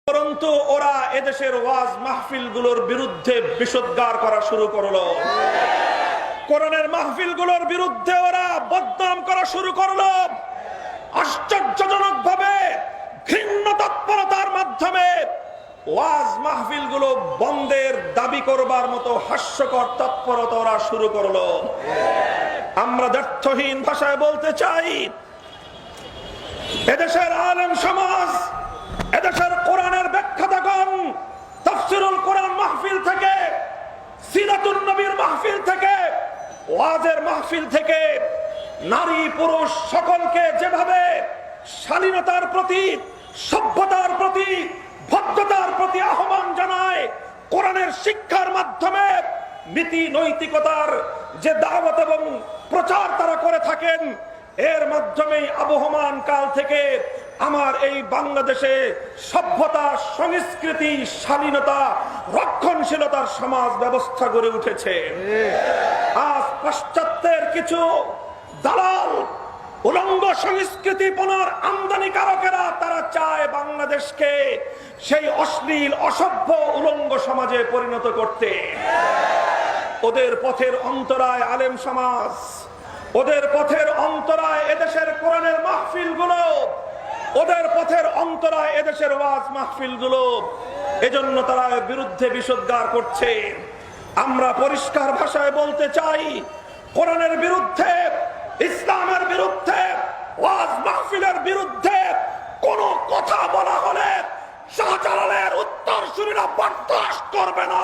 পরন্তু ওরা এদেশের ওয়াজ মাহফিলগুলোর বিরুদ্ধে বিষোদ্গার করা শুরু করলো। কোরআনের মাহফিলগুলোর বিরুদ্ধে ওরা বদনাম করা শুরু করলো। আশ্চর্যজনক ভাবে ঘৃণ্য তৎপরতার মাধ্যমে ওয়াজ মাহফিলগুলো বন্ধের দাবি করবার মতো হাস্যকর তৎপরতা ওরা শুরু করলো। আমরা দ্ব্যর্থহীন ভাষায় বলতে চাই, এদেশের আলেম সমাজ, এদেশের কোরআনের ব্যাখ্যাতাগণ তাফসীরুল কোরআন মাহফিল থেকে, সিরাতুন নবীর মাহফিল থেকে, ওয়াজের মাহফিল থেকে নারী পুরুষ সকলকে যেভাবে স্বাধীনতার প্রতি, সভ্যতার প্রতি, ভদ্রতার প্রতি আহ্বান জানায়, কোরআনের শিক্ষার মাধ্যমে নীতি নৈতিকতার যে দাওয়াত এবং প্রচার তারা করে থাকেন, এর মাধ্যমেই আবহমান কাল থেকে আমার এই বাংলাদেশে সভ্যতা, সংস্কৃতি, শালীনতা, রক্ষণশীলতার সমাজ ব্যবস্থা গড়ে উঠেছে। আজ পাশ্চাত্যের কিছু দালাল, উলঙ্গ সংস্কৃতিপনার আমদানিকারকেরা তারা চায় বাংলাদেশকে সেই অশ্লীল, অসভ্য, উলঙ্গ সমাজে পরিণত করতে। ওদের পথের অন্তরায় আলেম সমাজ, ওদের পথের অন্তরায় এদেশের কোরআনের মাহফিলগুলো, ওদের পথের অন্তরায় এদেশের ওয়াজ মাহফিলগুলো। এজন্য তারা বিরুদ্ধে বিষোদ্গার করছে। আমরা পরিষ্কার ভাষায় বলতে চাই, কোরআনের বিরুদ্ধে, ইসলামের বিরুদ্ধে, ওয়াজ মাহফিলের বিরুদ্ধে কোন কথা বলা হলে শাহজালালের উত্তরসূরিরা বরদাস্ত করবে না।